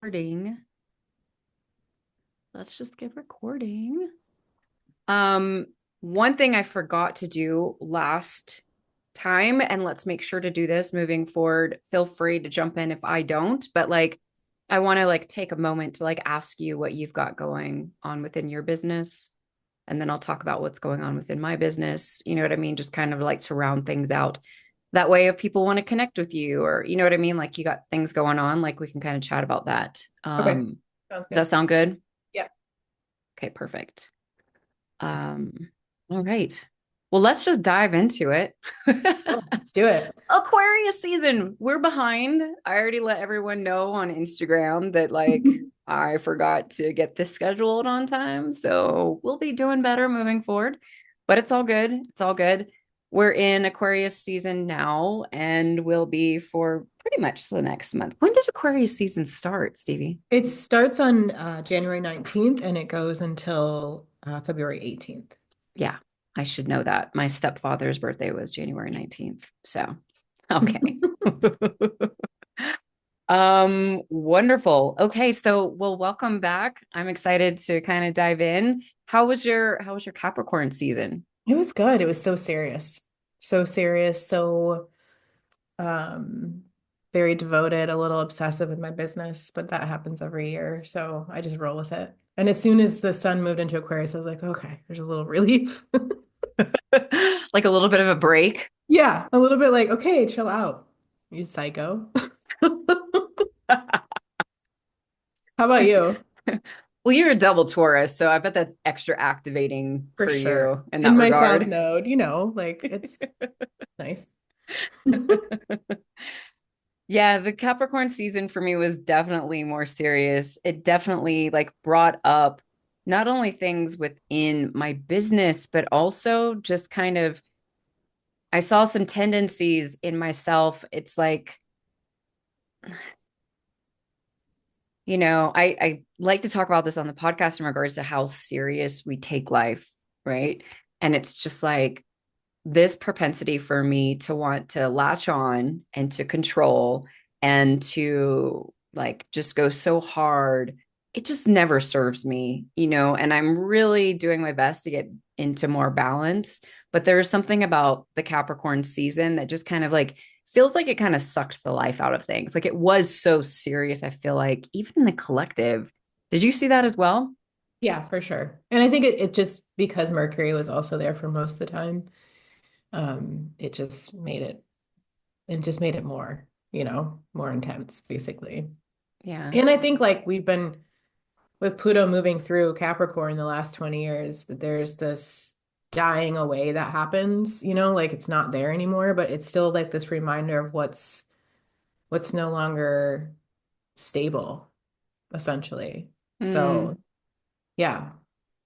Recording. Let's just get recording. One thing I forgot to do last time, and let's make sure to do this moving forward. Feel free to jump in if I don't, but I want to take a moment to ask you what you've got going on within your business, and then I'll talk about what's going on within my business. You know what I mean? Just kind of to round things out. That way, if people want to connect with you, or you know what I mean, you got things going on, we can kind of chat about that. Okay. Sounds Does that good. sound good? Yeah. Okay, perfect. Um, all right. Well, let's just dive into it. Oh, let's do it. Aquarius season. We're behind. I already let everyone know on Instagram that I forgot to get this scheduled on time. So we'll be doing better moving forward. But it's all good. It's all good. We're in Aquarius season now and we'll be for pretty much the next month. When did Aquarius season start, Stevie? It starts on January 19th and it goes until February 18th. Yeah, I should know that. My stepfather's birthday was January 19th. So, okay. Wonderful. Okay, so welcome back. I'm excited to kind of dive in. How was your Capricorn season? It was good. It was so serious. So serious, so um very devoted, a little obsessive with my business, but that happens every year. So I just roll with it. And as soon as the sun moved into Aquarius, I was like, okay, there's a little relief. Like a little bit of a break. Yeah, a little bit like, okay, chill out, you psycho. How about you? Well, you're a double Taurus, so I bet that's extra activating For for sure. you in that In my south regard. node, like it's nice. Yeah, the Capricorn season for me was definitely more serious. It definitely brought up not only things within my business, but also just kind of I saw some tendencies in myself. It's I like to talk about this on the podcast in regards to how serious we take life, right? And it's just this propensity for me to want to latch on and to control and to just go so hard. It just never serves me, and I'm really doing my best to get into more balance. But there's something about the Capricorn season that just kind of feels like it kind of sucked the life out of things. Like it was so serious. I feel like even in the collective. Did you see that as well? Yeah, for sure. And I think it just because Mercury was also there for most of the time, it just made it more, more intense, basically. Yeah. And I think like we've been with Pluto moving through Capricorn the last 20 years, that there's this dying away that happens, like it's not there anymore, but it's still like this reminder of what's no longer stable, essentially. So Mm. yeah,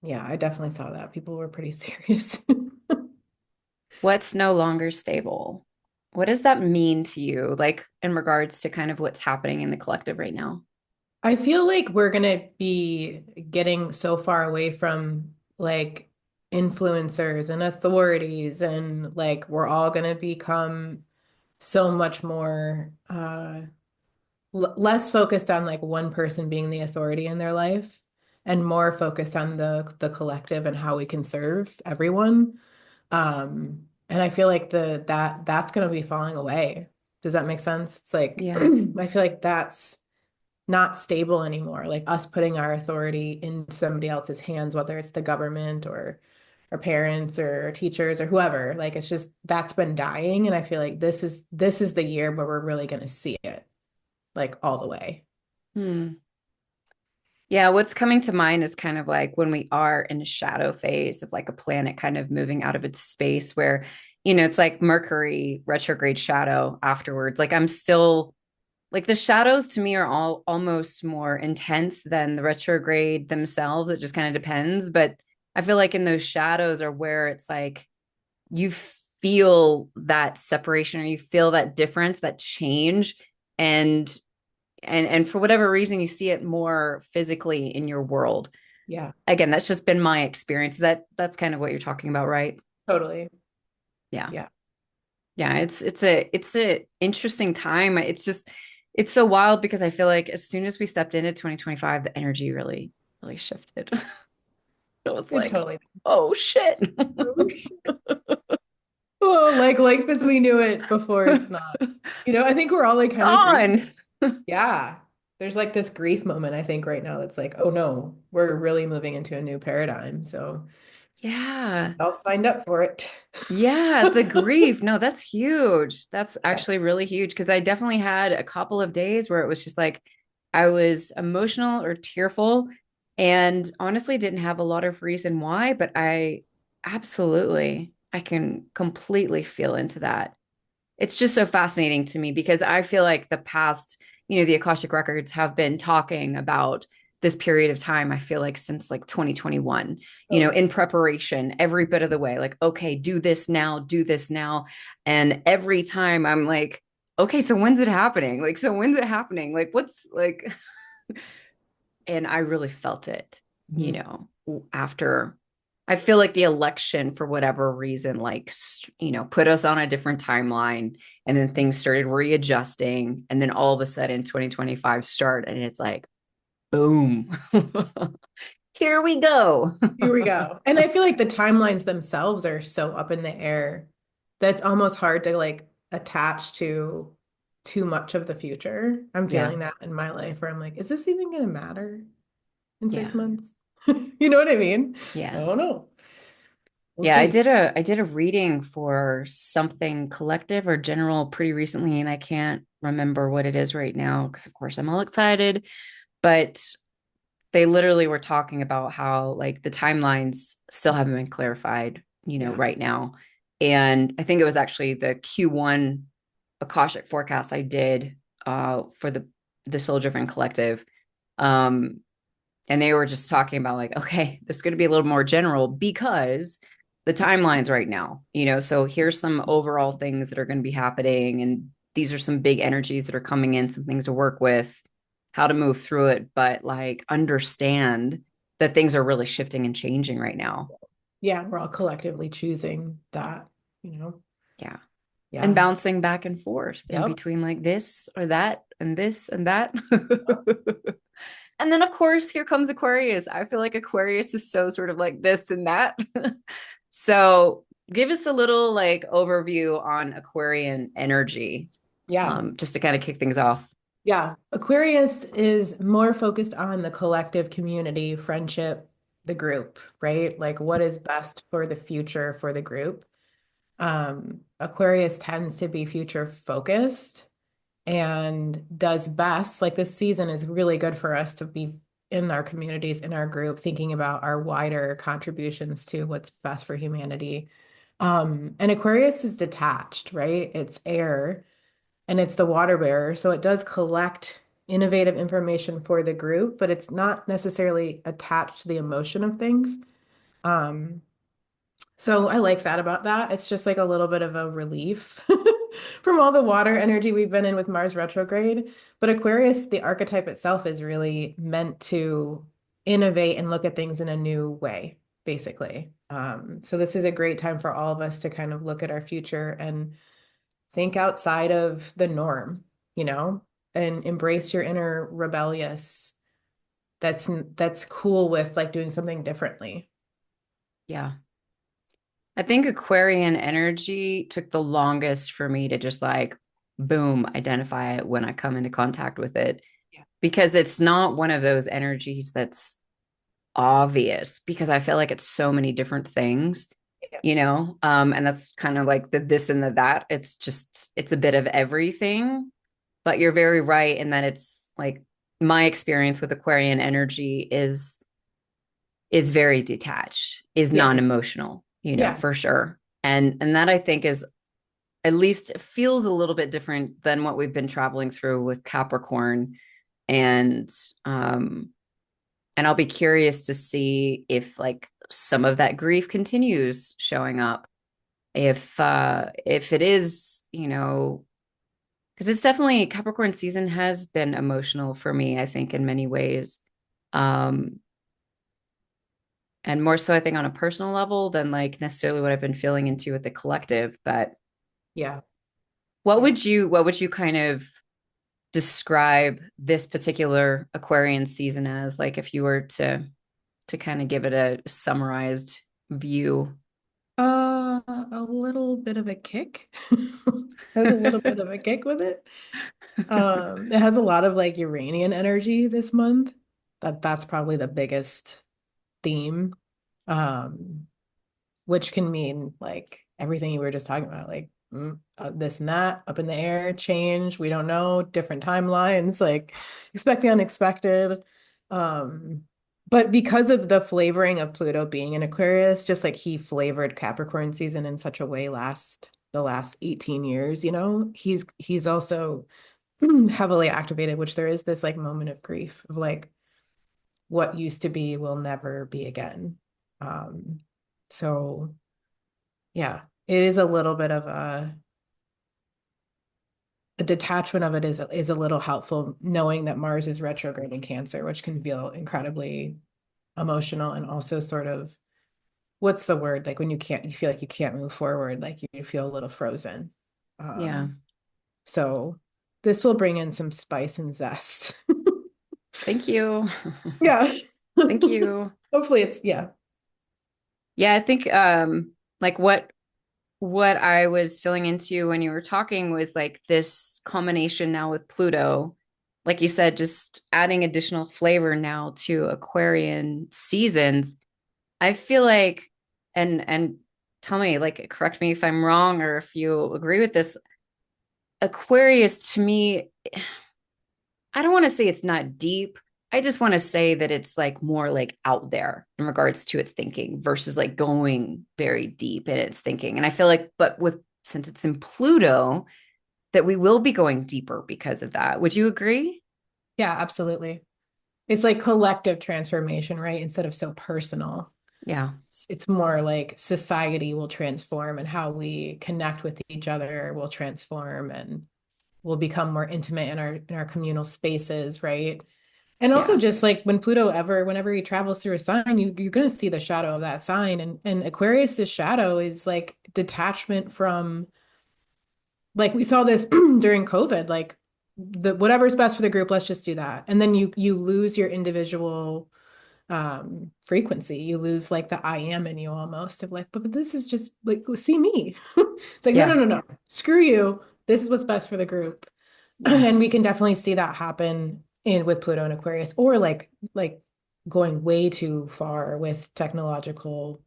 yeah, I definitely saw that. People were pretty serious. What's no longer stable? What does that mean to you, in regards to kind of what's happening in the collective right now? I feel like we're gonna be getting so far away from like influencers and authorities, and like we're all gonna become so much more less focused on like one person being the authority in their life and more focused on the collective and how we can serve everyone. And I feel like that's gonna be falling away. Does that make sense? It's like Yeah. I feel like that's not stable anymore. Like us putting our authority in somebody else's hands, whether it's the government or parents or teachers or whoever. Like it's just that's been dying. And I feel like this is the year where we're really gonna see it like all the way. Hmm. Yeah, what's coming to mind is kind of like when we are in a shadow phase of a planet kind of moving out of its space where, it's like Mercury retrograde shadow afterwards. I'm still the shadows to me are all almost more intense than the retrograde themselves. It just kind of depends. But I feel like in those shadows are where it's you feel that separation or you feel that difference, that change. And and for whatever reason, you see it more physically in your world. Yeah, Again, that's just been my experience. That's kind of what you're talking about, right? totally. Yeah. Yeah. Yeah, it's a interesting time. It's just it's so wild because I feel like as soon as we stepped into 2025, the energy really, really shifted. It was It like, totally. oh shit. Oh, like life as we knew it before is not. I think we're all like It's kind of grieving. gone. Yeah. There's like this grief moment, I think, right now that's like, oh no, we're really moving into a new paradigm. So Yeah. all signed up for it. Yeah, the grief. No, that's huge. That's Yeah. actually really huge because I definitely had a couple of days where it was just like I was emotional or tearful and honestly didn't have a lot of reason why, but I can completely feel into that. It's just so fascinating to me because I feel like the past, the Akashic Records have been talking about this period of time. I feel like since like 2021, Oh yeah. in preparation every bit of the way, like, okay, do this now, do this now. And every time I'm like, okay, so when's it happening? Like, so when's it happening? Like, what's like, and I really felt it, Mhm. after I feel like the election, for whatever reason, like, put us on a different timeline and then things started readjusting. And then all of a sudden 2025 start and it's like, boom, here we go. Here we go. And I feel like the timelines themselves are so up in the air that it's almost hard to like attach to too much of the future. I'm Yeah. feeling that in my life where I'm like, is this even going to matter in six Yeah. months? You know what I mean? I Yeah. don't know. We'll Yeah, see. I did a reading for something collective or general pretty recently, and I can't remember what it is right now because of course I'm all excited. But they literally were talking about how like the timelines still haven't been clarified, Yeah. right now. And I think it was actually the Q1 Akashic forecast I did for the Soul Driven Collective. Um, and they were just talking about like, okay, this is going to be a little more general because the timelines right now, so here's some overall things that are going to be happening. And these are some big energies that are coming in, some things to work with, how to move through it, but like understand that things are really shifting and changing right now. Yeah, we're all collectively choosing that, you know. Yeah. And Yeah. bouncing back and forth in Yep. between like this or that and this and that. And then, of course, here comes Aquarius. I feel like Aquarius is so sort of like this and that. So, give us a little like overview on Aquarian energy, Yeah. just to kind of kick things off. Yeah. Aquarius is more focused on the collective community, friendship, the group, right? Like what is best for the future for the group. Aquarius tends to be future focused and does best. Like this season is really good for us to be in our communities, in our group, thinking about our wider contributions to what's best for humanity. And Aquarius is detached, right? It's air and it's the water bearer. So it does collect innovative information for the group, but it's not necessarily attached to the emotion of things. Um, so I like that about that. It's just like a little bit of a relief from all the water energy we've been in with Mars retrograde. But Aquarius, the archetype itself is really meant to innovate and look at things in a new way, basically. So this is a great time for all of us to kind of look at our future and think outside of the norm, you know, and embrace your inner rebellious. That's cool with like doing something differently. Yeah. I think Aquarian energy took the longest for me to just like, boom, identify it when I come into contact with it Yeah. because it's not one of those energies that's obvious because I feel like it's so many different things, Yeah. and that's kind of like the this and the that. It's a bit of everything, but you're very right in that it's like my experience with Aquarian energy is very detached, is Yeah. non-emotional, Yeah. for sure. And that I think is at least feels a little bit different than what we've been traveling through with Capricorn. And um and I'll be curious to see if like some of that grief continues showing up. If it is, because it's definitely Capricorn season has been emotional for me, I think, in many ways. Um, and more so I think on a personal level than like necessarily what I've been feeling into with the collective. But Yeah. what Yeah. would you kind of describe this particular Aquarian season as? Like if you were to kind of give it a summarized view. A little bit of a kick. Has a little bit of a kick with it. It has a lot of like Uranian energy this month. That's probably the biggest theme. Um, which can mean like everything you were just talking about, like this and that, up in the air, change, we don't know, different timelines, like expect the unexpected. Um, but because of the flavoring of Pluto being in Aquarius, just like he flavored Capricorn season in such a way the last 18 years, he's also heavily activated, which there is this like moment of grief of like what used to be will never be again. Um, so yeah, it is a little bit of a detachment of it is a little helpful knowing that Mars is retrograde in Cancer, which can feel incredibly emotional and also sort of what's the word? Like when you feel like you can't move forward, like you feel a little frozen. Yeah. So this will bring in some spice and zest. Thank you. Yeah. Thank you. Hopefully it's yeah. Yeah, I think like what I was filling into when you were talking was like this combination now with Pluto, like you said, just adding additional flavor now to Aquarian seasons. I feel like, and tell me, like, correct me if I'm wrong or if you agree with this. Aquarius to me, I don't want to say it's not deep. I just want to say that it's like more like out there in regards to its thinking versus like going very deep in its thinking. And I feel like, but with since it's in Pluto, that we will be going deeper because of that. Would you agree? Yeah, absolutely. It's like collective transformation, right? Instead of so personal. Yeah. It's more like society will transform and how we connect with each other will transform and we'll become more intimate in our communal spaces, right? And also Yeah. just like whenever he travels through a sign, you're gonna see the shadow of that sign. And Aquarius's shadow is like detachment from like we saw this during COVID, like the whatever's best for the group, let's just do that. And then you lose your individual frequency. You lose like the I am in you almost of like, but this is just like see me. It's like, no, no, Yeah. no, no. Screw you. This is what's best for the group. Yeah. And we can definitely see that happen in with Pluto and Aquarius, or like going way too far with technological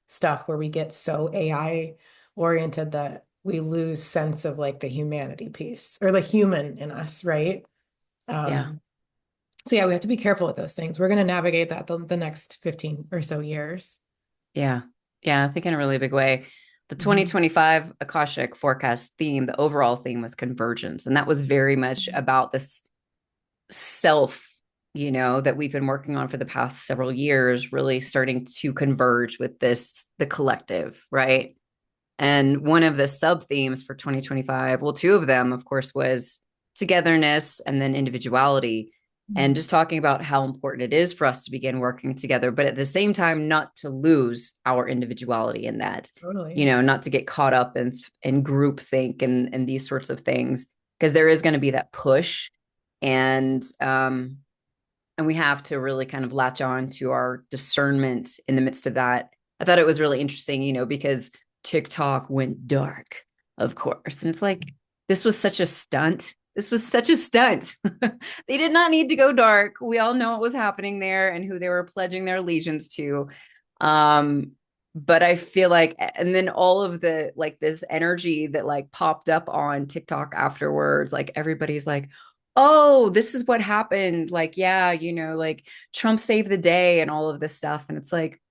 stuff where we get so AI oriented that we lose sense of like the humanity piece or the human in us, right? Yeah. Um, so yeah, we have to be careful with those things. We're going to navigate that the next 15 or so years. Yeah. Yeah. I think in a really big way. The Mhm. 2025 Akashic forecast theme, the overall theme was convergence. And that was very much about this self, that we've been working on for the past several years, really starting to converge with the collective, right? And one of the sub themes for 2025, well, two of them, of course, was togetherness and then individuality. And Mhm. just talking about how important it is for us to begin working together, but at the same time, not to lose our individuality in that, Totally. not to get caught up in group think and these sorts of things, because there is going to be that push. And we have to really kind of latch on to our discernment in the midst of that. I thought it was really interesting, because TikTok went dark, of course. And it's like, this was such a stunt. This was such a stunt. They did not need to go dark. We all know what was happening there and who they were pledging their allegiance to. Um, but I feel like, and then all of the like this energy that like popped up on TikTok afterwards, like everybody's like, oh, this is what happened. Like, yeah, like Trump saved the day and all of this stuff. And it's like,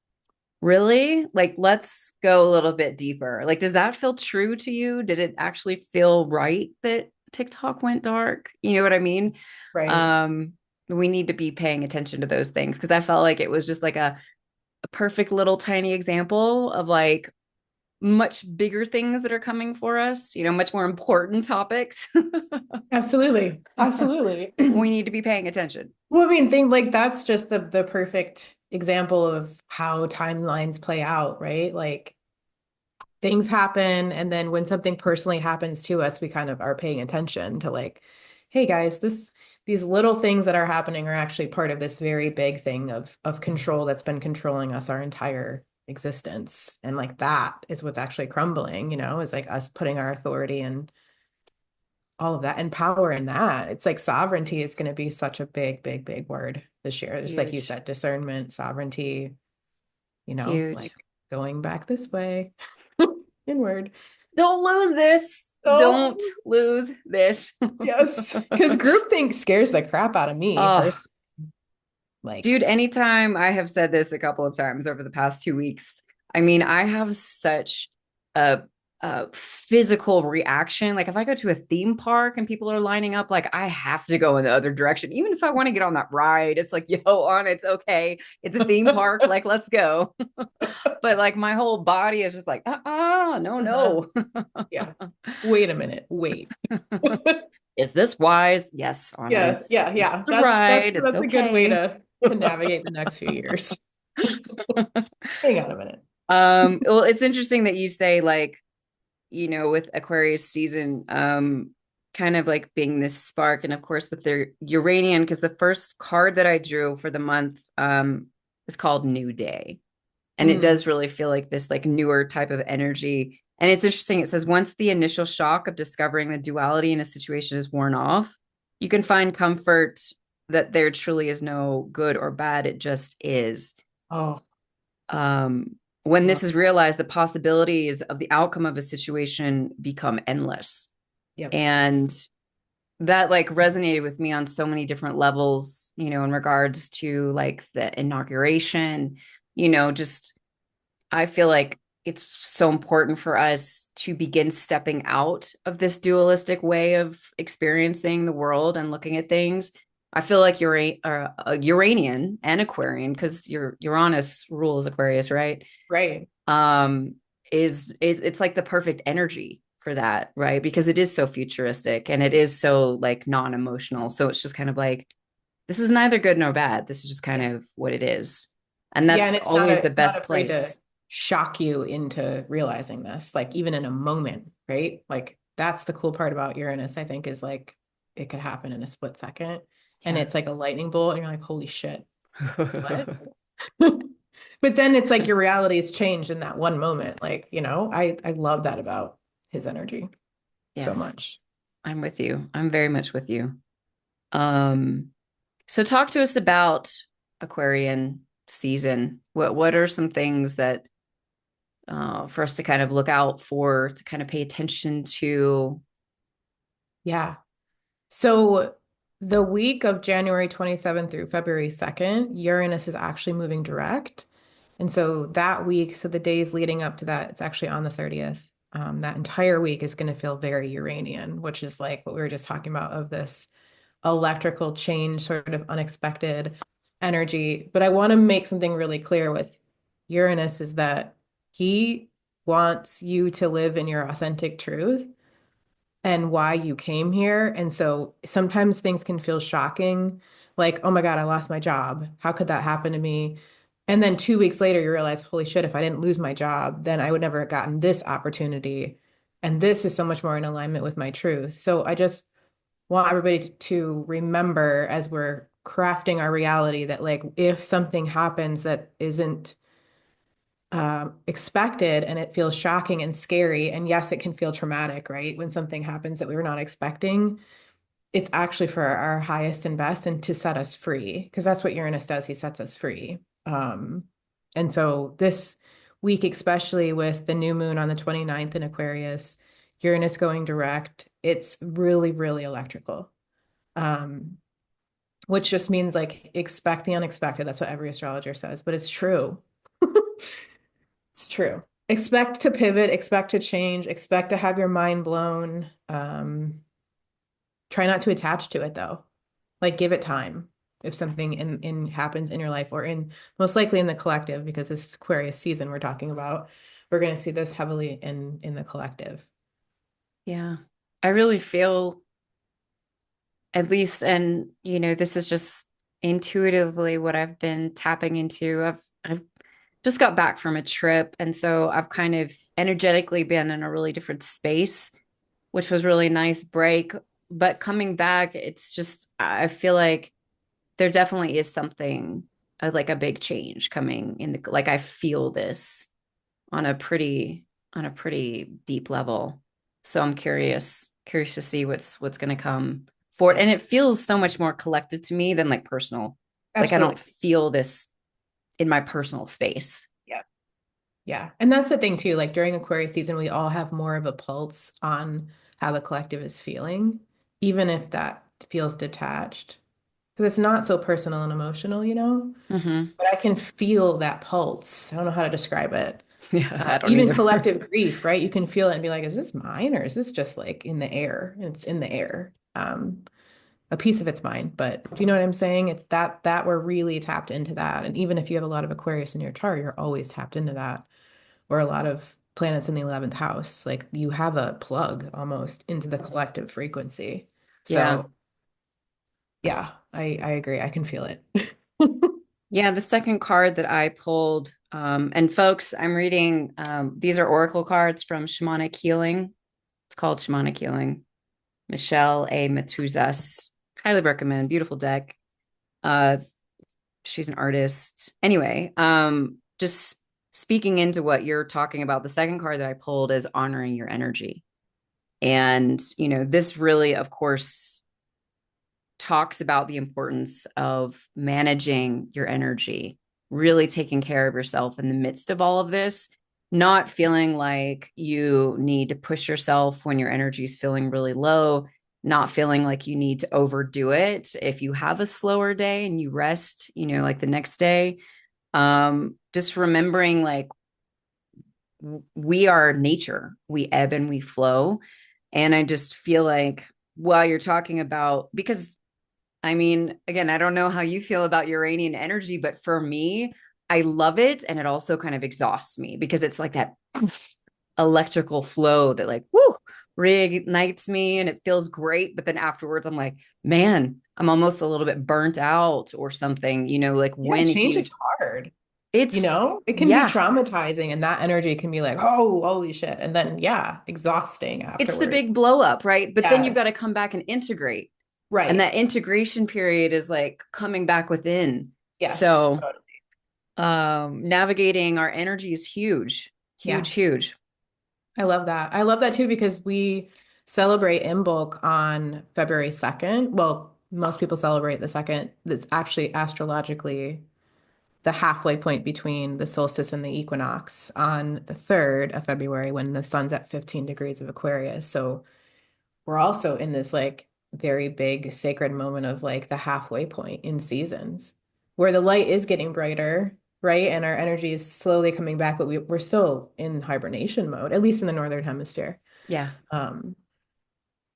really? Like, let's go a little bit deeper. Like, does that feel true to you? Did it actually feel right that TikTok went dark? You know what I mean? Right. Um, we need to be paying attention to those things because I felt like it was just like a perfect little tiny example of like much bigger things that are coming for us, much more important topics. Absolutely. Absolutely. We need to be paying attention. Well, I mean, think like that's just the perfect example of how timelines play out, right? Like things happen, and then when something personally happens to us, we kind of are paying attention to like, hey guys, these little things that are happening are actually part of this very big thing of control that's been controlling us our entire existence. And like that is what's actually crumbling, is like us putting our authority and all of that and power in that. It's like sovereignty is going to be such a big, big, big word this year. Just like you Huge, said, discernment, sovereignty, huge. like going back this way inward. Don't lose this. Oh, Don't lose this. yes. Because groupthink scares the crap out of me Oh, personally. Like, dude, anytime I have said this a couple of times over the past 2 weeks, I mean, I have such a, a physical reaction. Like if I go to a theme park and people are lining up, like I have to go in the other direction. Even if I want to get on that ride, it's like, yo, on, it's okay. It's a theme park. Like, let's go. But like my whole body is just like, no, uh-huh. no. Yeah. Wait a minute. Wait. Is this wise? Yes, Anna. Yeah, It's yeah, this is yeah. the That's ride. It's that's a good way okay. to navigate the next few years. Hang on a minute. Well, it's interesting that you say like, with Aquarius season, kind of like being this spark, and of course with their Uranian, because the first card that I drew for the month is called New Day. And it Mm. does really feel like this like newer type of energy. And it's interesting. It says once the initial shock of discovering the duality in a situation is worn off, you can find comfort that there truly is no good or bad. It just is. Oh, When love this is that. realized, the possibilities of the outcome of a situation become endless. Yep. And that like resonated with me on so many different levels, in regards to like the inauguration, just I feel like it's so important for us to begin stepping out of this dualistic way of experiencing the world and looking at things. I feel like Uranian and Aquarian, because your Uranus rules Aquarius, right? Right. Um, is it's like the perfect energy for that, right? Because it is so futuristic and it is so like non-emotional. So it's just kind of like this is neither good nor bad. This is just kind Yes. of what it is. And Yeah, and that's always the it's not best afraid to place. shock you into realizing this, like even in a moment, right? Like that's the cool part about Uranus, I think, is like it could happen in a split second. And Yeah. it's like a lightning bolt, and you're like, holy shit, what? But then it's like your reality has changed in that one moment. Like, I love that about his energy so Yes, much. I'm with you. I'm very much with you. Um, so talk to us about Aquarian season. What are some things that for us to kind of look out for, to kind of pay attention to? Yeah. So the week of January 27th through February 2nd, Uranus is actually moving direct. And so that week, so the days leading up to that, it's actually on the 30th. That entire week is going to feel very Uranian, which is like what we were just talking about of this electrical change, sort of unexpected energy. But I want to make something really clear with Uranus is that he wants you to live in your authentic truth and why you came here. And so sometimes things can feel shocking, like, oh my God, I lost my job. How could that happen to me? And then 2 weeks later, you realize, holy shit, if I didn't lose my job, then I would never have gotten this opportunity. And this is so much more in alignment with my truth. So I just want everybody to remember as we're crafting our reality that, like, if something happens that isn't expected and it feels shocking and scary, and yes, it can feel traumatic, right? When something happens that we were not expecting, it's actually for our highest and best and to set us free, because that's what Uranus does. He sets us free. And so this week, especially with the new moon on the 29th in Aquarius, Uranus going direct, it's really, really electrical. Um, which just means like expect the unexpected. That's what every astrologer says, but it's true. It's true. Expect to pivot, expect to change, expect to have your mind blown. Try not to attach to it though. Like give it time. If something in happens in your life or in most likely in the collective, because this Aquarius season we're talking about, we're going to see this heavily in the collective. Yeah, I really feel at least, and this is just intuitively what I've been tapping into. I've just got back from a trip, and so I've kind of energetically been in a really different space, which was really nice break. but coming back, it's just, I feel like there definitely is something like a big change coming in the, like I feel this on a pretty, on a pretty deep level. So I'm curious to see what's going to come for it. Yeah, And it feels so much more collective to me than like personal. Like I don't absolutely. feel this in my personal space. Yeah. Yeah. And that's the thing too. Like during Aquarius season, we all have more of a pulse on how the collective is feeling, even if that feels detached. Because it's not so personal and emotional, you know? Hmm. But I can feel that pulse. I don't know how to describe it. Yeah, I don't Even either. collective grief, right? You can feel it and be like, is this mine or is this just like in the air? And it's in the air. A piece of it's mine, but do you know what I'm saying? It's that we're really tapped into that. And even if you have a lot of Aquarius in your chart, you're always tapped into that. Or a lot of planets in the 11th house. Like you have a plug almost into the collective frequency. Yeah. So yeah, I agree. I can feel it. Yeah, the second card that I pulled, and folks, I'm reading, these are oracle cards from Shamanic Healing. It's called Shamanic Healing. Michelle A. Matuzas. Highly recommend. Beautiful deck. Uh, she's an artist. Anyway, just speaking into what you're talking about, the second card that I pulled is honoring your energy. And, this really, of course, talks about the importance of managing your energy, really taking care of yourself in the midst of all of this, not feeling like you need to push yourself when your energy is feeling really low, not feeling like you need to overdo it. If you have a slower day and you rest, like the next day, just remembering like we are nature, we ebb and we flow. And I just feel like while you're talking about, because I mean, again, I don't know how you feel about Uranian energy, but for me, I love it. And it also kind of exhausts me because it's like that electrical flow that, like, whoo, reignites me and it feels great. But then afterwards, I'm like, man, I'm almost a little bit burnt out or something, like Yeah, when change is he's, hard. You it's, know, it can be yeah, traumatizing and that energy can be like, oh, holy shit. And then, yeah, exhausting it's the big afterwards. blow up, right? But then you've got to come Yes. back and integrate. And Right. that integration period is like coming back within. Yes. So, navigating our energy is huge, Yeah. huge, huge. I love that. I love that too because we celebrate Imbolc on February 2nd. Well, most people celebrate the second. That's actually astrologically the halfway point between the solstice and the equinox on the 3rd of February when the sun's at 15 degrees of Aquarius. So we're also in this like very big sacred moment of like the halfway point in seasons where the light is getting brighter, right? And our energy is slowly coming back, but we're still in hibernation mode, at least in the northern hemisphere. Yeah. Um,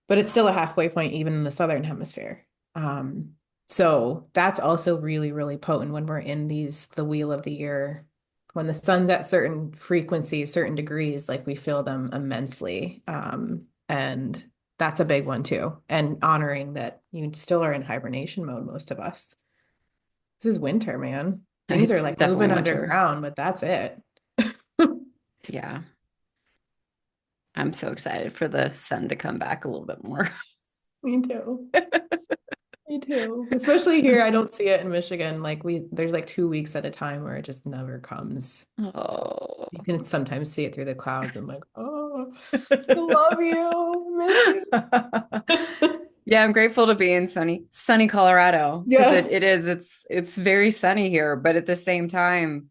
but it's still a halfway point even in the southern hemisphere. Um, so that's also really, really potent when we're in the wheel of the year. When the sun's at certain frequencies, certain degrees, like we feel them immensely. And that's a big one too. And honoring that you still are in hibernation mode, most of us. This is winter, man. Things are It's like definitely moving winter. underground, but that's it. Yeah. I'm so excited for the sun to come back a little bit more. Me too. Me too. Especially here, I don't see it in Michigan. Like there's like 2 weeks at a time where it just never comes. Oh. You can sometimes see it through the clouds. I'm like, oh, I love you, miss you. Yeah, I'm grateful to be in sunny Colorado because it Yes. is, it's very sunny here, but at the same time,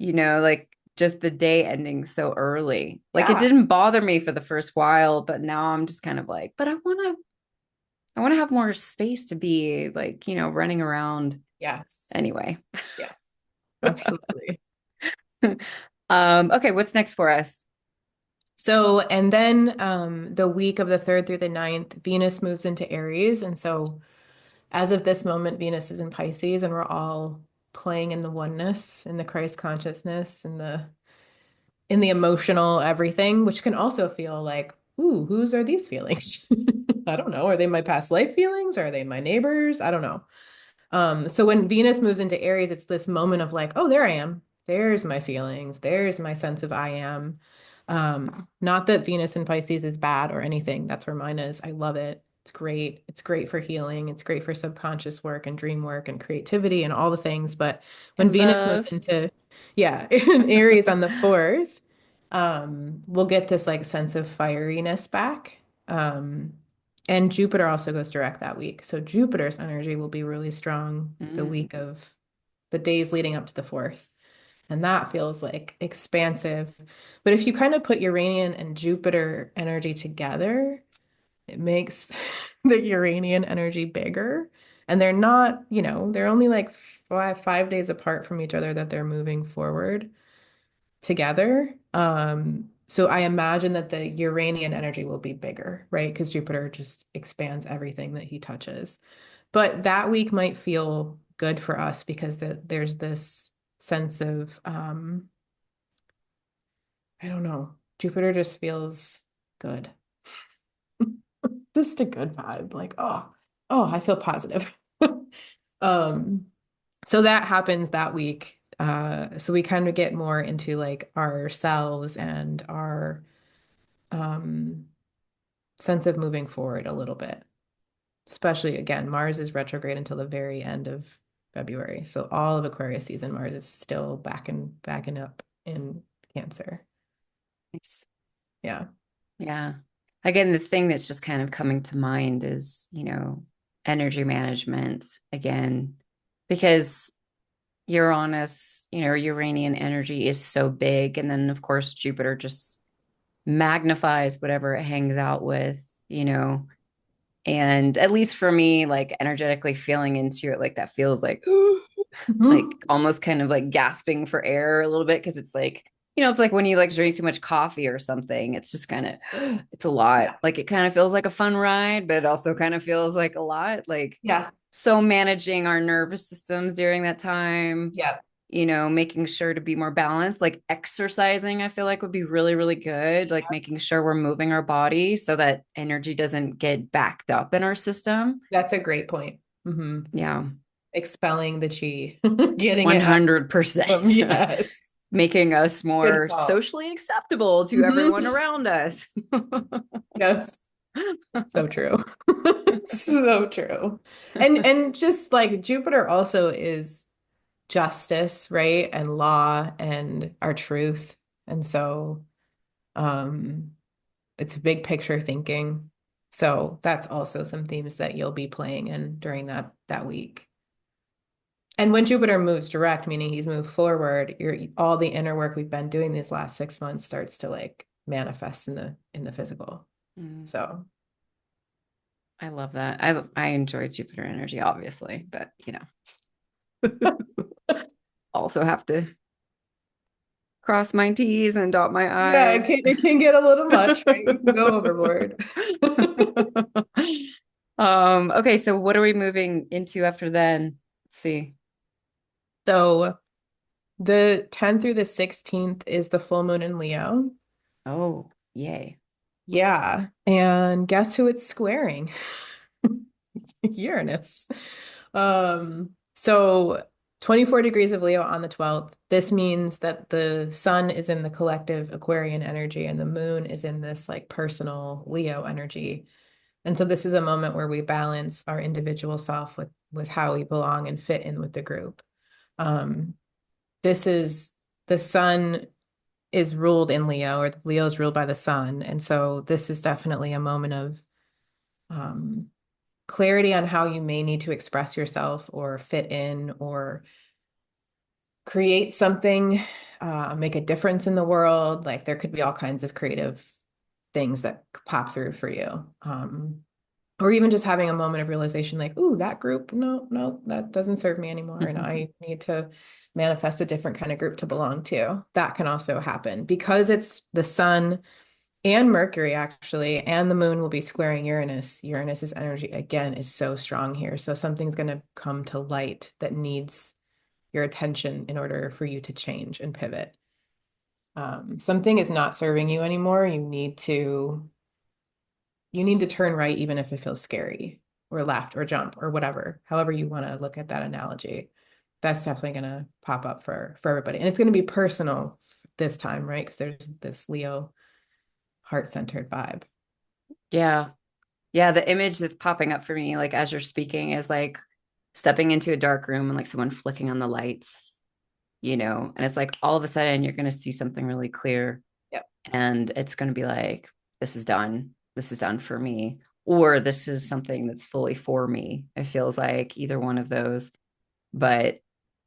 like just the day ending so early. Like it Yeah. didn't bother me for the first while, but now I'm just kind of like, but I want to have more space to be like, running around Yes. anyway. Yeah. Absolutely. Okay, what's next for us? So, and then the week of the 3rd through the 9th, Venus moves into Aries. And so, as of this moment, Venus is in Pisces, and we're all playing in the oneness, in the Christ consciousness, in the emotional everything, which can also feel like, ooh, whose are these feelings? I don't know. Are they my past life feelings? Are they my neighbors? I don't know. So when Venus moves into Aries, it's this moment of like, oh, there I am. There's my feelings. There's my sense of I am. Not that Venus in Pisces is bad or anything. That's where mine is. I love it It's great. It's great for healing. It's great for subconscious work and dream work and creativity and all the things. But when And Venus moves love. into, yeah, in Aries on the 4th, we'll get this like sense of fieriness back. Um, and Jupiter also goes direct that week. So Jupiter's energy will be really strong the Mm. week of the days leading up to the 4th. And that feels like expansive. But if you kind of put Uranian and Jupiter energy together, it makes the Uranian energy bigger. And they're not, they're only like 5 days apart from each other that they're moving forward together. So I imagine that the Uranian energy will be bigger, right? Because Jupiter just expands everything that he touches. But that week might feel good for us because there's this sense of, I don't know, Jupiter just feels good. Just a good vibe. Like, oh, I feel positive. Um, so that happens that week. So we kind of get more into like ourselves and our um sense of moving forward a little bit. Especially again, Mars is retrograde until the very end of February. So all of Aquarius season, Mars is still backing up in Cancer. Nice. Yeah. Yeah. Again, the thing that's just kind of coming to mind is, energy management again, because Uranus, Uranian energy is so big. And then, of course, Jupiter just magnifies whatever it hangs out with, and at least for me, like energetically feeling into it, like that feels like, like Mhm. almost kind of like gasping for air a little bit because it's like, it's like when you like drink too much coffee or something, it's just kind of, it's a lot. Yeah. Like it kind of feels like a fun ride, but it also kind of feels like a lot. Like, Yeah. so managing our nervous systems during that time, Yeah. making sure to be more balanced, like exercising, I feel like would be really, really good. Like making sure we're moving our body so that energy doesn't get backed up in our system. That's a great point. Yeah, Expelling the chi, getting it out of them. 100%. Yes. Making us Good more call. socially acceptable to everyone Hmm. around us. Yes. So true. So true. And just like Jupiter also is justice, right? And law and our truth. And so um it's big picture thinking. So that's also some themes that you'll be playing in during that week. And when Jupiter moves direct, meaning he's moved forward, all the inner work we've been doing these last 6 months starts to like manifest in the physical. Mm, So I love that. I enjoy Jupiter energy, obviously, but also have to cross my T's and dot my yeah, it I's. can get a little much, right? You can go overboard. Okay, so what are we moving into after then? Let's see. So the 10th through the 16th is the full moon in Leo. Oh, yay. Yeah. And guess who it's squaring? Uranus. So 24 degrees of Leo on the 12th. This means that the sun is in the collective Aquarian energy and the moon is in this like personal Leo energy. And so this is a moment where we balance our individual self with how we belong and fit in with the group. Um, this is the sun is ruled in Leo, or Leo is ruled by the sun. And so this is definitely a moment of um, clarity on how you may need to express yourself or fit in or create something, make a difference in the world. Like there could be all kinds of creative things that pop through for you. Or even just having a moment of realization like, ooh, that group, no, no, that doesn't serve me anymore. And I need to manifest a different kind of group to belong to. That can also happen because it's the sun and Mercury actually, and the moon will be squaring Uranus. Uranus's energy again is so strong here. So something's going to come to light that needs your attention in order for you to change and pivot. Something is not serving you anymore. You need to turn right even if it feels scary or left or jump or whatever. However you want to look at that analogy. That's definitely going to pop up for everybody. And it's going to be personal this time, right? Because there's this Leo heart-centered vibe. Yeah. Yeah, the image that's popping up for me, like as you're speaking, is like stepping into a dark room and like someone flicking on the lights, and it's like all of a sudden you're going to see something really clear Yep. and it's going to be like, this is done. This is done for me. Or this is something that's fully for me. It feels like either one of those, but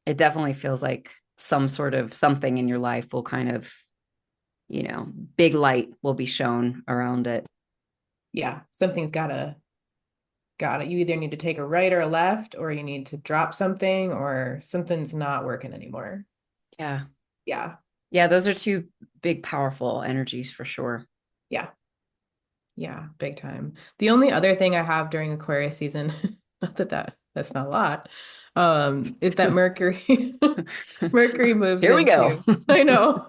it definitely feels like some sort of something in your life will kind of, you know, big light will be shown around it. Yeah, something's gotta you either need to take a right or a left, or you need to drop something, or something's not working anymore. Yeah. Yeah. Yeah. Those are two big, powerful energies for sure. Yeah. Yeah, big time. The only other thing I have during Aquarius season, not that's not a lot, is that Mercury Mercury moves Here we go. into, I know.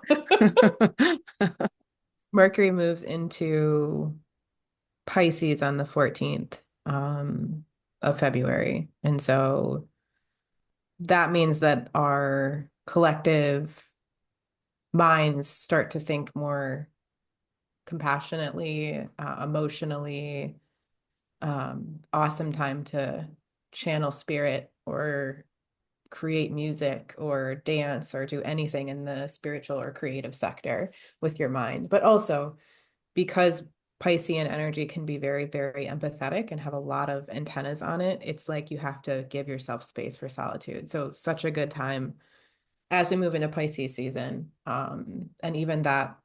Mercury moves into Pisces on the 14th of February. And so that means that our collective minds start to think more compassionately, emotionally. Awesome time to channel spirit or create music or dance or do anything in the spiritual or creative sector with your mind. But also because Piscean energy can be very, very empathetic and have a lot of antennas on it, it's like you have to give yourself space for solitude. So such a good time as we move into Pisces season. And even that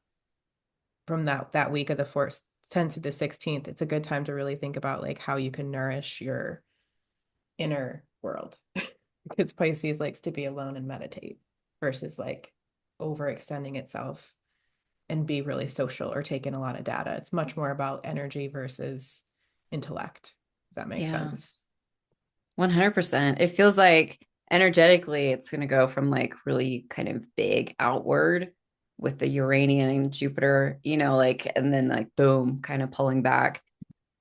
from that week of the 4th, 10th to the 16th, it's a good time to really think about like how you can nourish your inner world. Because Pisces likes to be alone and meditate versus like overextending itself and be really social or take in a lot of data. It's much more about energy versus intellect, if that makes Yeah. sense. 100%. It feels like energetically it's going to go from like really kind of big outward with the Uranian and Jupiter, like, and then like boom, kind of pulling back.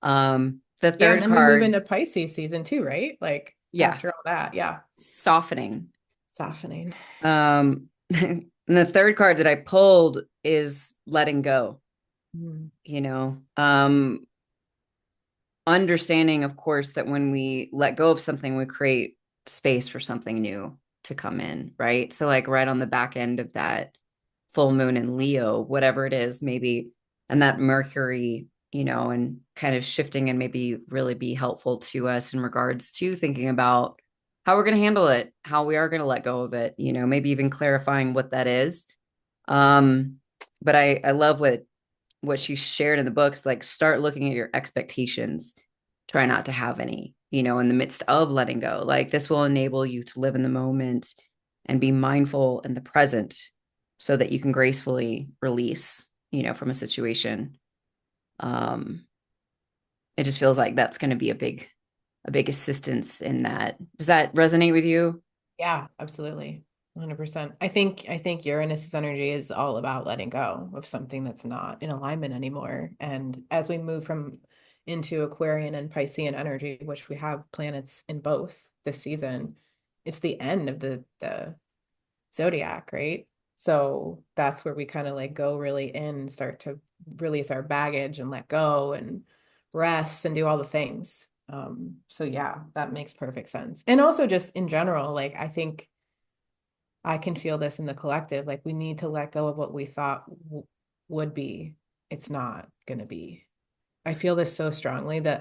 The Yeah, and third then we move card, into Pisces season too, right? Like yeah, after all that, yeah. softening. Softening. And the third card that I pulled is letting go, Mm. you know. Understanding, of course, that when we let go of something, we create space for something new to come in, right? So, like, right on the back end of that full moon in Leo, whatever it is, maybe, and that Mercury, and kind of shifting and maybe really be helpful to us in regards to thinking about how we're going to handle it, how we are going to let go of it, maybe even clarifying what that is. Um, but I love what she shared in the books, like start looking at your expectations, try not to have any, in the midst of letting go. Like this will enable you to live in the moment and be mindful in the present so that you can gracefully release, from a situation. um it just feels like that's going to be a big assistance in that. Does that resonate with you? Yeah, absolutely. 100%. I think Uranus's energy is all about letting go of something that's not in alignment anymore. And as we move from into Aquarian and Piscean energy, which we have planets in both this season, it's the end of the zodiac, right? So that's where we kind of like go really in and start to release our baggage and let go and rest and do all the things. So yeah, that makes perfect sense. And also just in general, like I think I can feel this in the collective, like we need to let go of what we thought would be. It's not going to be. I feel this so strongly that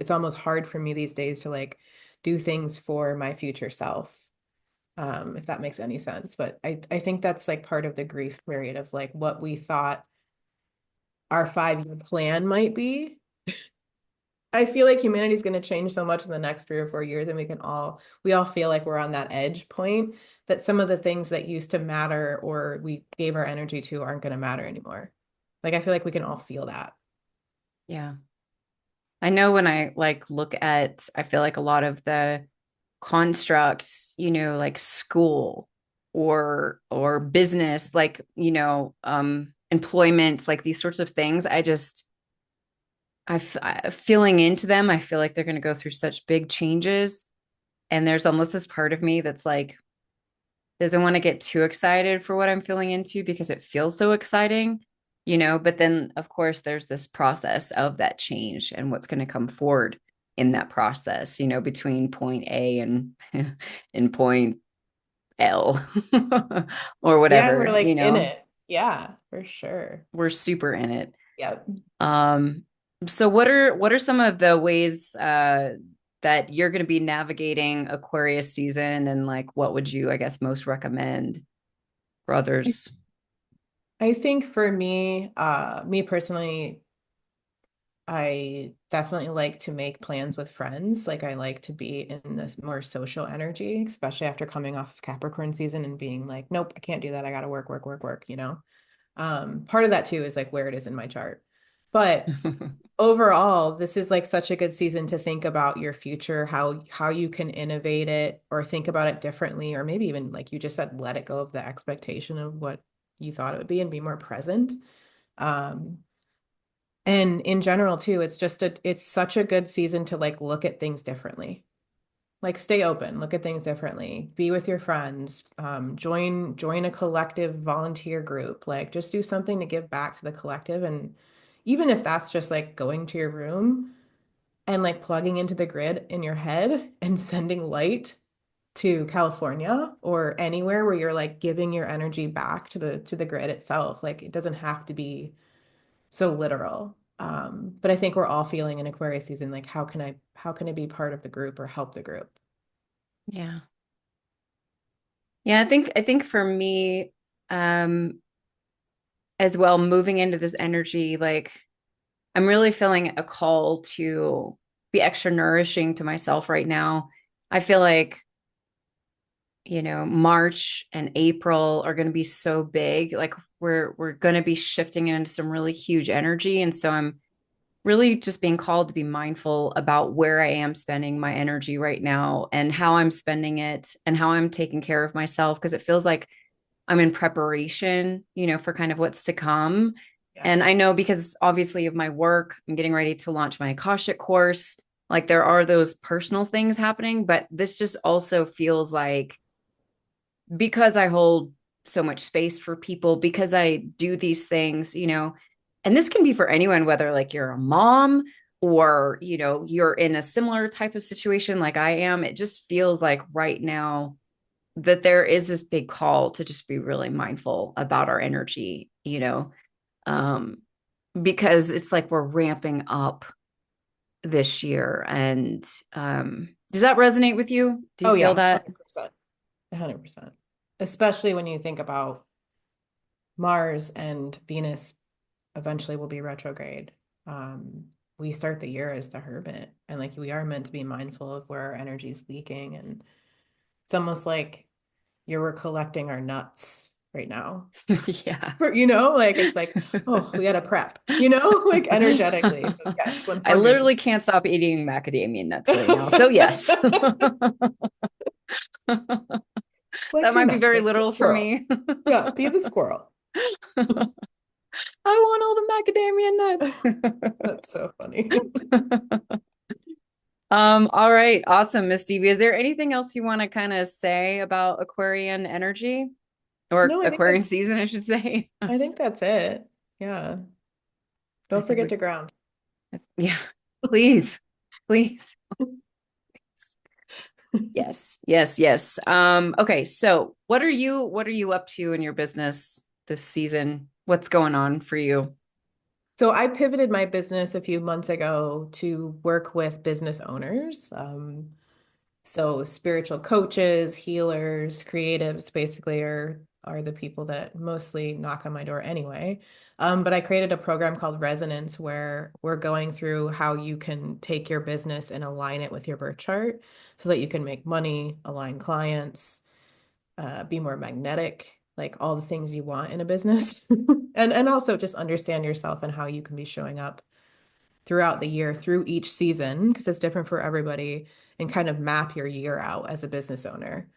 it's almost hard for me these days to like do things for my future self, if that makes any sense. But I think that's like part of the grief period of like what we thought our 5-year plan might be. I feel like humanity is going to change so much in the next 3 or 4 years, and we all feel like we're on that edge point that some of the things that used to matter or we gave our energy to aren't going to matter anymore. Like I feel like we can all feel that. Yeah. I know when I like look at, I feel like a lot of the constructs, like school or business, like, employment, like these sorts of things, feeling into them, I feel like they're going to go through such big changes. And there's almost this part of me that's like, doesn't want to get too excited for what I'm feeling into because it feels so exciting. but then of course there's this process of that change and what's going to come forward in that process, between point A and and point L or Yeah, and we're whatever, like in it. Yeah, for sure. we're super in it. Yep. Um, so what are some of the ways that you're going to be navigating Aquarius season, and like what would you, I guess, most recommend for others? I think for me, me personally, I definitely like to make plans with friends. Like I like to be in this more social energy, especially after coming off of Capricorn season and being like, nope, I can't do that. I gotta work, work, work, work, you know? Part of that too is like where it is in my chart. But overall, this is like such a good season to think about your future, how you can innovate it or think about it differently, or maybe even like you just said, let it go of the expectation of what you thought it would be and be more present. Um, and in general too, it's such a good season to like look at things differently. Like stay open, look at things differently, be with your friends, join a collective volunteer group, like just do something to give back to the collective. And even if that's just like going to your room and like plugging into the grid in your head and sending light to California or anywhere where you're like giving your energy back to the grid itself. Like it doesn't have to be so literal. But I think we're all feeling in Aquarius season, like how can I be part of the group or help the group? Yeah. Yeah, I think for me, um, as well, moving into this energy, like I'm really feeling a call to be extra nourishing to myself right now. I feel like, March and April are going to be so big. Like we're going to be shifting into some really huge energy. And so I'm really just being called to be mindful about where I am spending my energy right now and how I'm spending it and how I'm taking care of myself, because it feels like I'm in preparation, for kind of what's to come. Yeah. And I know because obviously of my work, I'm getting ready to launch my Akashic course. Like there are those personal things happening, but this just also feels like, because I hold so much space for people, because I do these things, and this can be for anyone, whether like you're a mom or, you're in a similar type of situation like I am. It just feels like right now that there is this big call to just be really mindful about our energy, um, because it's like we're ramping up this year. And does that resonate with you? Do you Oh feel yeah, that? 100%. 100%. Especially when you think about Mars and Venus eventually will be retrograde. Um, we start the year as the hermit, and like we are meant to be mindful of where our energy is leaking. And it's almost like we're collecting our nuts right now. Yeah. Like it's like, oh, we got to prep, like energetically. So yes, I 100%. literally can't stop eating macadamia nuts right now. So yes. That Collect your might be nuts very like the literal for squirrel. me. Yeah, be the squirrel. I want all the macadamia That's so funny. nuts. All right, awesome, Miss Stevie. Is there anything else you want to kind of say about Aquarian energy or No, Aquarian season, I should say? I think that's it. Yeah. I Don't think forget we, to ground. yeah, please, please. Yes, yes, yes. Okay, so what are you up to in your business this season? What's going on for you? So I pivoted my business a few months ago to work with business owners. So spiritual coaches, healers, creatives basically are the people that mostly knock on my door anyway. But I created a program called Resonance where we're going through how you can take your business and align it with your birth chart so that you can make money, align clients, be more magnetic, like all the things you want in a business. And also just understand yourself and how you can be showing up throughout the year through each season because it's different for everybody and kind of map your year out as a business owner.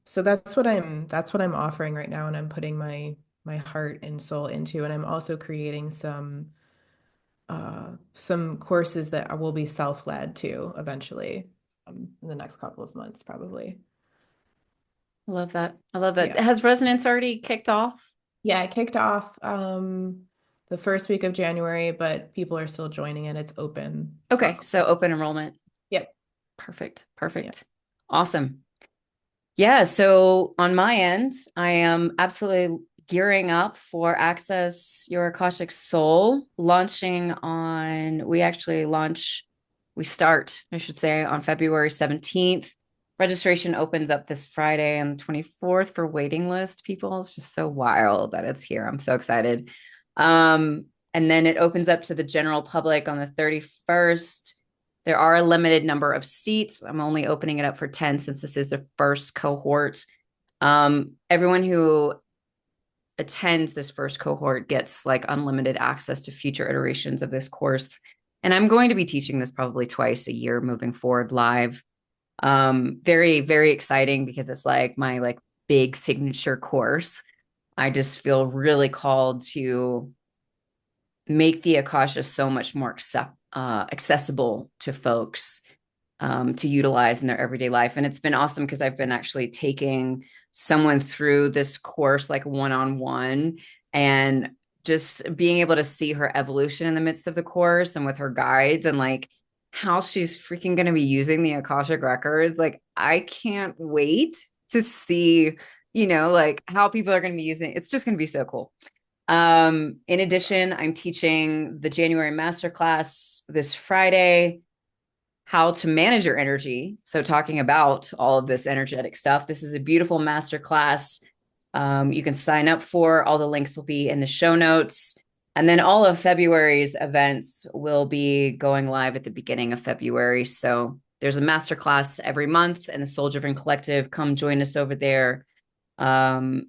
So that's what I'm offering right now, and I'm putting my heart and soul into, and I'm also creating some courses that will be self-led too eventually, in the next couple of months probably. I love that. I love that. Yeah. Has Resonance already kicked off? Yeah, it kicked off the first week of January, but people are still joining it. It's open for Okay, so all. open enrollment. Yep. Perfect. Yep. Perfect. Awesome. Yeah, so on my end, I am absolutely gearing up for Access Your Akashic Soul, launching on, we start, I should say, on February 17th. Registration opens up this Friday on the 24th for waiting list people. It's just so wild that it's here. I'm so excited. And then it opens up to the general public on the 31st. There are a limited number of seats. I'm only opening it up for 10 since this is the first cohort. Everyone who attends this first cohort gets like unlimited access to future iterations of this course. And I'm going to be teaching this probably twice a year moving forward live. Very, very exciting because it's like my like big signature course. I just feel really called to make the Akasha so much more accessible to folks to utilize in their everyday life. And it's been awesome because I've been actually taking someone through this course like one on one and just being able to see her evolution in the midst of the course and with her guides and like how she's freaking going to be using the Akashic Records. Like, I can't wait to see, like how people are going to be using it. It's just going to be so cool. In addition, I'm teaching the January masterclass this Friday, how to manage your energy. So, talking about all of this energetic stuff. This is a beautiful masterclass. You can sign up for. All the links will be in the show notes. And then all of February's events will be going live at the beginning of February. So, there's a masterclass every month in the Soul Driven Collective. Come join us over there. And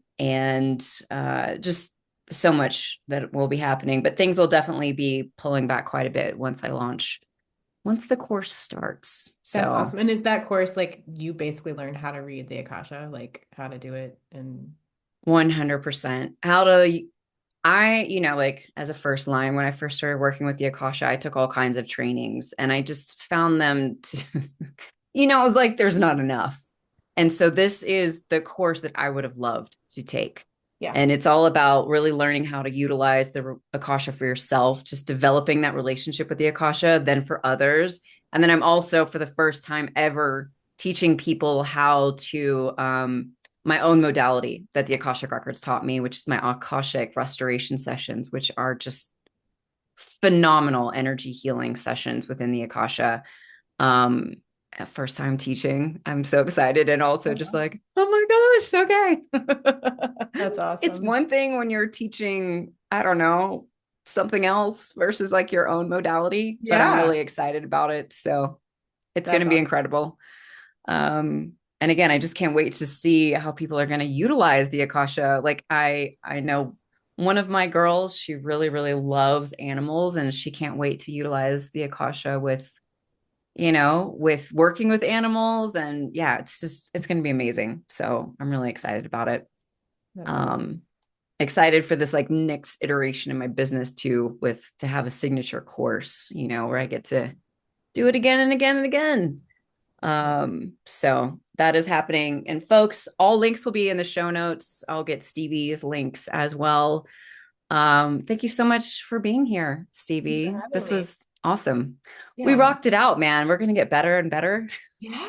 just so much that will be happening, but things will definitely be pulling back quite a bit once the course starts. That's So awesome. And is that course like you basically learned how to read the Akasha, like how to do it? And 100%. How to, like as a first line, when I first started working with the Akasha, I took all kinds of trainings and I just found them to, it was like there's not enough. And so this is the course that I would have loved to take. yeah, And it's all about really learning how to utilize the Akasha for yourself, just developing that relationship with the Akasha, then for others. And then I'm also, for the first time ever, teaching people how to, my own modality that the Akashic Records taught me, which is my Akashic restoration sessions, which are just phenomenal energy healing sessions within the Akasha. Um, First time teaching. I'm so excited and also that's just awesome. like, oh my gosh, okay. That's It's awesome. one thing when you're teaching, I don't know, something else versus like your own modality, but I'm Yeah, really excited about it. So it's going that's to be awesome. incredible. And again, I just can't wait to see how people are going to utilize the Akasha. Like I know one of my girls, she really, really loves animals and she can't wait to utilize the Akasha with working with animals. And yeah, it's going to be amazing. So I'm really excited about it. That's awesome. Um, Excited for this like next iteration in my business too, to have a signature course, where I get to do it again and again and again. So that is happening. And folks, all links will be in the show notes. I'll get Stevie's links as well. Thank you so much for being here, Thanks for Stevie. having This me. was awesome. We Yeah. rocked it out, man. We're going to get better and better. Yeah.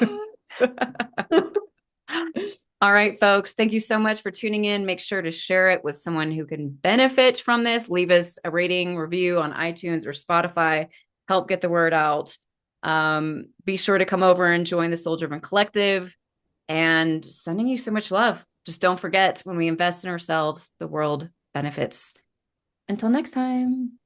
All right, folks. Thank you so much for tuning in. Make sure to share it with someone who can benefit from this. Leave us a rating, review on iTunes or Spotify. Help get the word out. Be sure to come over and join the Soul Driven Collective and sending you so much love. Just don't forget when we invest in ourselves, the world benefits. Until next time.